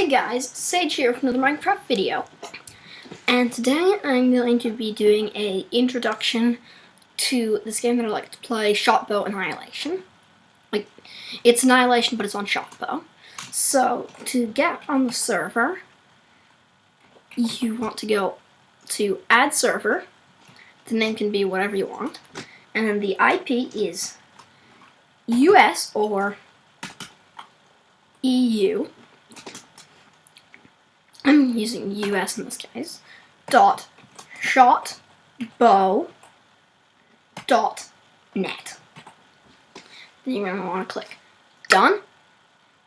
Hey guys, Sage here from another Minecraft video, and today I'm going to be doing a introduction to this game that I like to play, ShotBow Annihilation. Like, it's Annihilation, but it's on ShotBow. So, to get on the server, you want to go to Add Server. The name can be whatever you want, and the IP is US or EU. I'm using US in this case. .shotbow.net. Then you're going to want to click Done,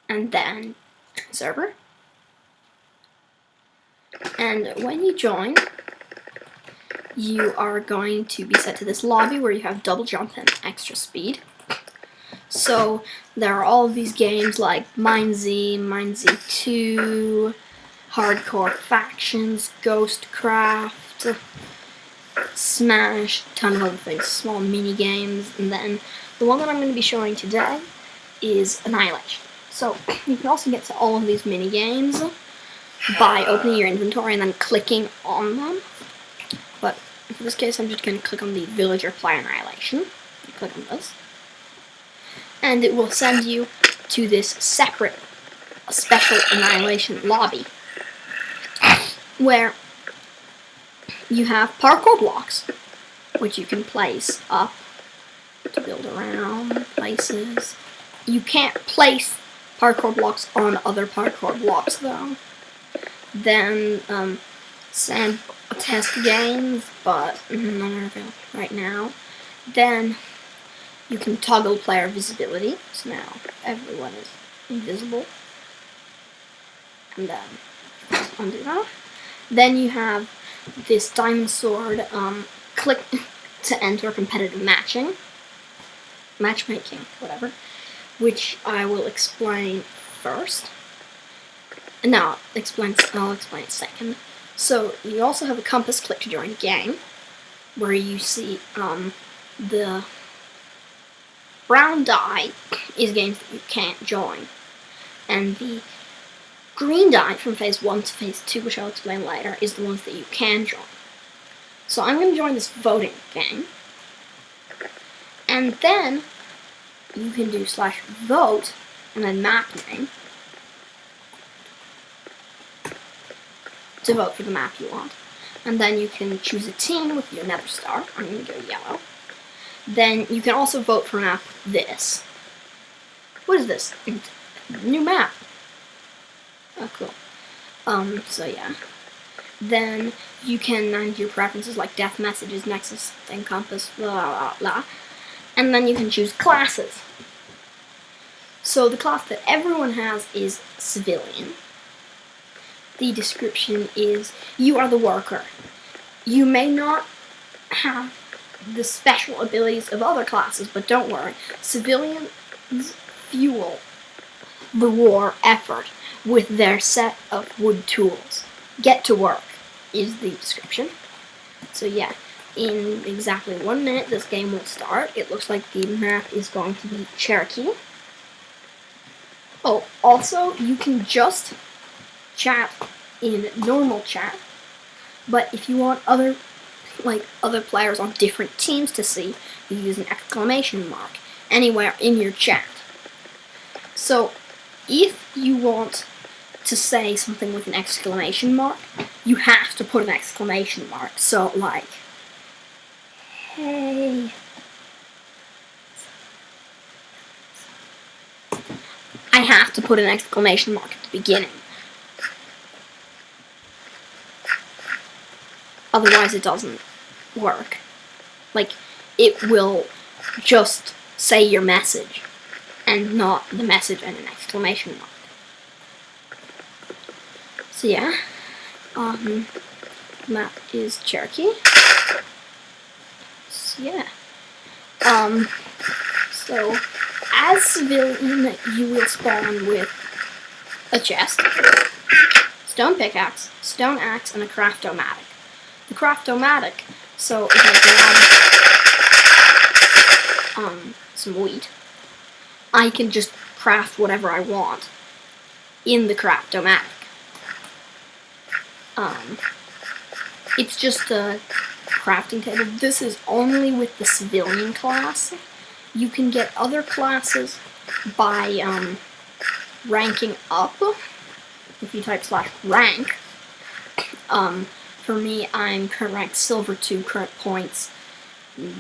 and then join server. And when you join, you are going to be set to this lobby where you have double jump and extra speed. So there are all of these games like Mine-Z 2, Hardcore Factions, Ghostcraft, Smash, ton of other things, small mini games, and then the one that I'm going to be showing today is Annihilation. So you can also get to all of these mini games by opening your inventory and then clicking on them. But for this case, I'm just going to click on the Villager Play Annihilation. Click on this, and it will send you to this separate special Annihilation lobby, where you have parkour blocks, which you can place up to build around places. You can't place parkour blocks on other parkour blocks, though. Then, sand test games, but none are available right now. Then, you can toggle player visibility, so now everyone is invisible. And then, undo that. Then you have this diamond sword, click to enter competitive matchmaking, whatever, which I will explain first. No, I'll explain it second. So you also have a compass, click to join a game, where you see the brown die is games that you can't join, and the green die from phase 1 to phase 2, which I'll explain later, is the ones that you can join. So I'm going to join this voting game, and then you can do /vote and then map name to vote for the map you want. And then you can choose a team with your nether star. I'm going to go yellow. Then you can also vote for a map with this. What is this? New map. Oh, cool. So yeah. Then you can manage your preferences like death messages, nexus, and compass, blah, blah, blah. And then you can choose classes. So the class that everyone has is civilian. The description is, you are the worker. You may not have the special abilities of other classes, but don't worry. Civilians fuel the war effort with their set of wood tools. Get to work is the description. So yeah, in exactly 1 minute this game will start. It looks like the map is going to be Cherokee. Oh, also, you can just chat in normal chat, but if you want other players on different teams to see, you use an exclamation mark anywhere in your chat. So if you want to say something with an exclamation mark, you have to put an exclamation mark. So like, hey. I have to put an exclamation mark at the beginning. Otherwise it doesn't work. Like, it will just say your message and not the message and an exclamation mark. So yeah, map is Cherokee. So yeah, so as civilian, you will spawn with a chest, stone pickaxe, stone axe, and a craft-o-matic. The craft-o-matic, so if I grab some wheat, I can just craft whatever I want in the craft-o-matic. It's just a crafting table. This is only with the civilian class. You can get other classes by ranking up. If you type /rank. For me, I'm current rank silver 2, current points,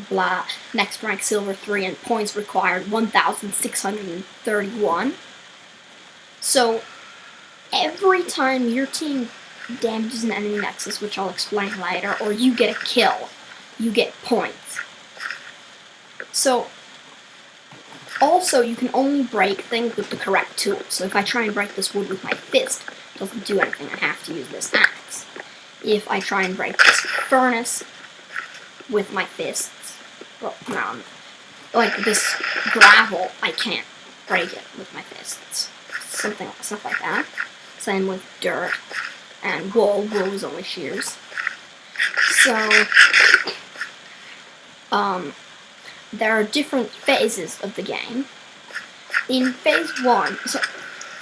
blah, next rank silver 3, and points required 1,631. So, every time your team damages an enemy nexus, which I'll explain later, or you get a kill, you get points. So, also, you can only break things with the correct tool. So if I try and break this wood with my fist, it doesn't do anything. I have to use this axe. If I try and break this furnace with my fists, well, no, like this gravel, I can't break it with my fists. Stuff like that. Same with dirt and wool. Wool is only shears. So, there are different phases of the game. In phase 1, so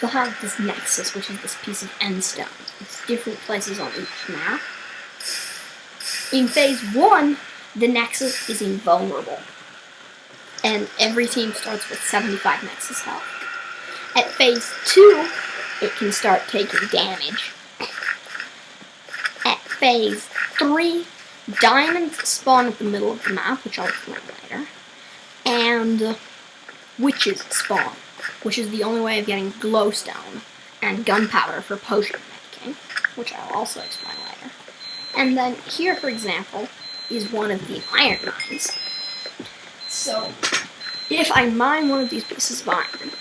you'll have this nexus, which is this piece of end stone. It's different places on each map. In phase 1, the nexus is invulnerable, and every team starts with 75 nexus health. At phase 2, it can start taking damage. At phase 3, diamonds spawn at the middle of the map, which I'll explain later, and witches spawn, which is the only way of getting glowstone and gunpowder for potion making, which I'll also explain later. And then here, for example, is one of the iron mines. So, if I mine one of these pieces of iron,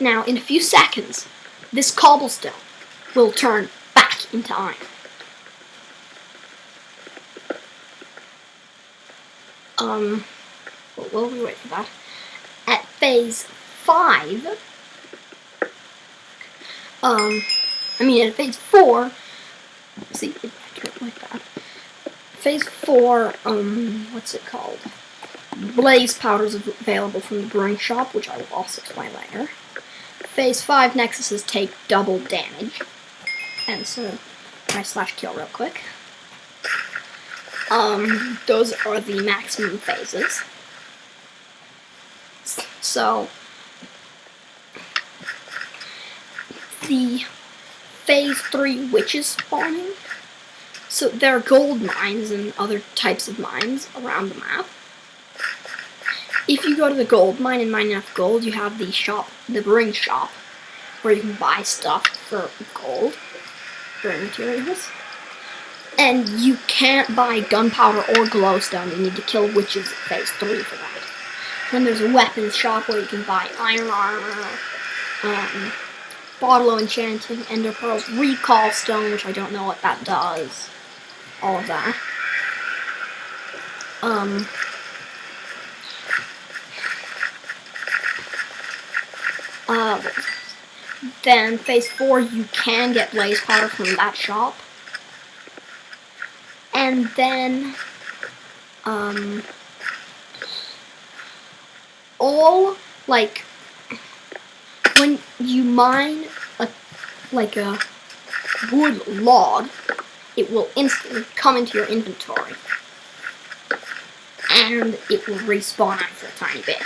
now in a few seconds, this cobblestone will turn back into iron. Well, we wait for that. At phase 5, at phase 4, see, it went like that. Phase 4, what's it called? Blaze powder is available from the brewing shop, which I will also explain later. Phase 5 nexuses take double damage. And so, I /kill real quick. Those are the maximum phases. So, the phase 3 witches spawning. So there are gold mines and other types of mines around the map. If you go to the gold mine and mine enough gold, you have the shop, the brewing shop, where you can buy stuff for gold, brewing materials. And you can't buy gunpowder or glowstone. You need to kill witches at phase 3 for that. Then there's a weapons shop where you can buy iron armor, bottle of enchanting, ender pearls, recall stone, which I don't know what that does. All of that. Then phase 4, you can get blaze powder from that shop. And then, when you mine a wood log, it will instantly come into your inventory. And it will respawn after a tiny bit.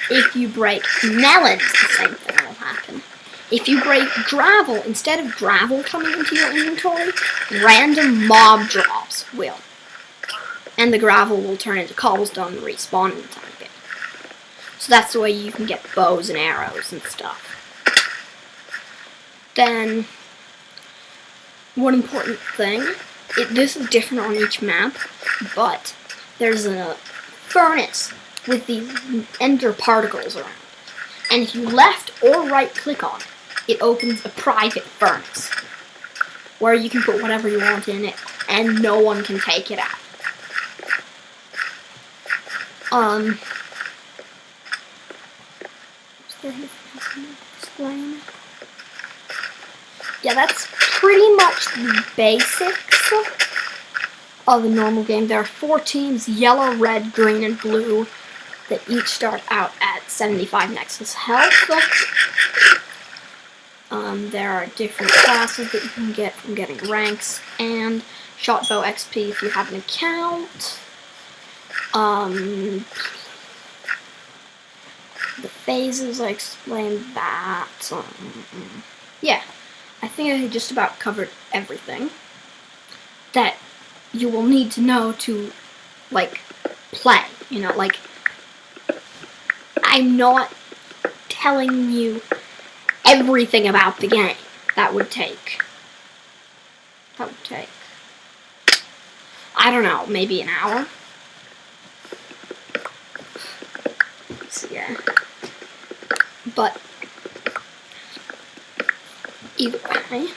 If you break melons, the same thing will happen. If you break gravel, instead of gravel coming into your inventory, random mob drops will. And the gravel will turn into cobblestone and respawn in a tiny bit. So that's the way you can get bows and arrows and stuff. Then, one important thing, this is different on each map, but there's a furnace with these ender particles around it. And if you left or right click on it, it opens a private furnace where you can put whatever you want in it and no one can take it out. Yeah, that's pretty much the basics of a normal game. There are 4 teams, yellow, red, green, and blue, that each start out at 75 nexus health. There are different classes that you can get from getting ranks, and ShotBow XP if you have an account. The phases, I explained that. Yeah, I think I just about covered everything that you will need to know to, like, play. You know, like, I'm not telling you everything about the game. That would take, I don't know, maybe an hour. So, yeah. But either way,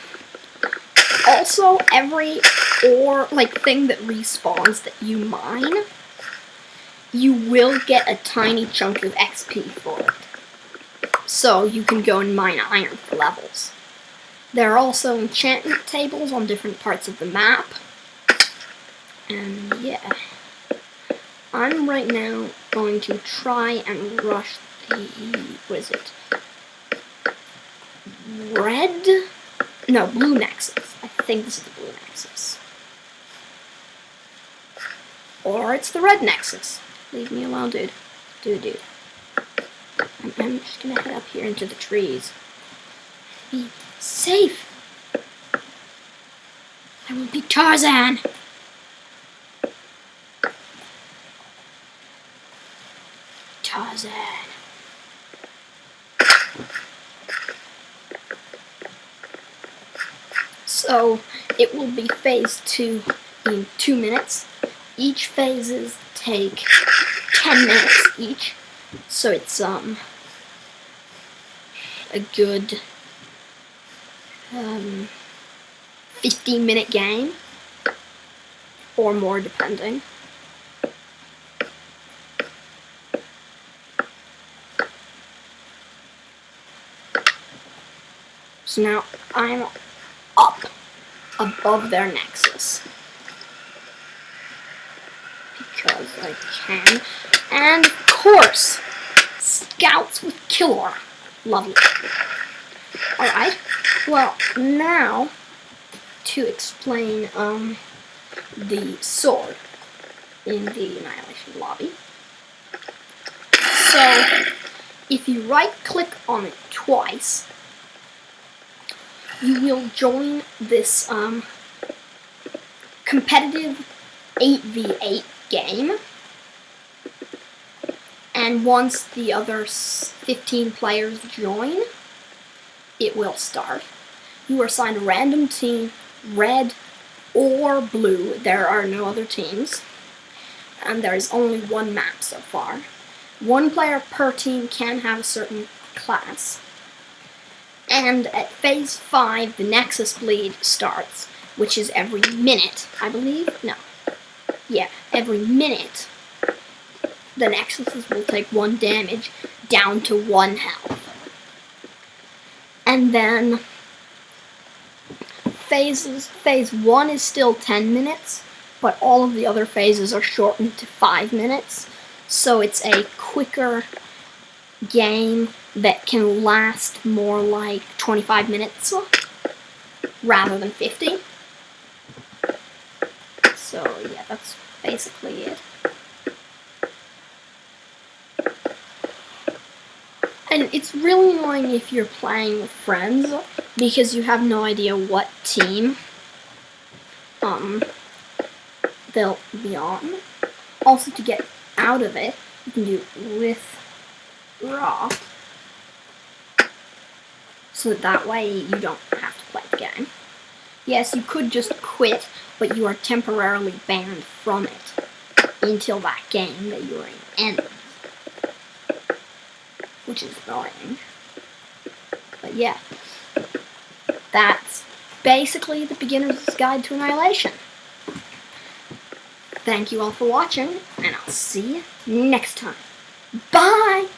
also every thing that respawns that you mine, you will get a tiny chunk of XP for it. So you can go and mine iron for levels. There are also enchantment tables on different parts of the map. And yeah, I'm right now going to try and rush the, what is it? Blue Nexus. I think this is the Blue Nexus. Or it's the Red Nexus. Leave me alone, dude. Dude. I'm just gonna head up here into the trees. Be safe. I will be Tarzan. Tarzan. So it will be phase 2 in 2 minutes. Each phases take 10 minutes each. So it's a good 15-minute game or more depending. So now I'm up above their nexus because I can, and of course, scouts with killer. Lovely. Alright, well, now to explain the sword in the Annihilation lobby. So, if you right-click on it twice, you will join this competitive 8v8 game. And once the other 15 players join, it will start. You are assigned a random team, red or blue. There are no other teams. And there is only one map so far. One player per team can have a certain class. And at phase 5, the Nexus bleed starts, which is every minute, I believe. No. Yeah, every minute, the Nexuses will take 1 damage down to 1 health. And then phase 1 is still 10 minutes, but all of the other phases are shortened to 5 minutes. So it's a quicker game that can last more like 25 minutes rather than 50. So yeah, that's basically it. And it's really annoying if you're playing with friends because you have no idea what team they'll be on. Also, to get out of it, you can do withdraw, so that way you don't have to play the game. Yes, you could just quit, but you are temporarily banned from it until that game that you're in ends, which is annoying. But yeah, that's basically the beginner's guide to Annihilation. Thank you all for watching, and I'll see you next time. Bye!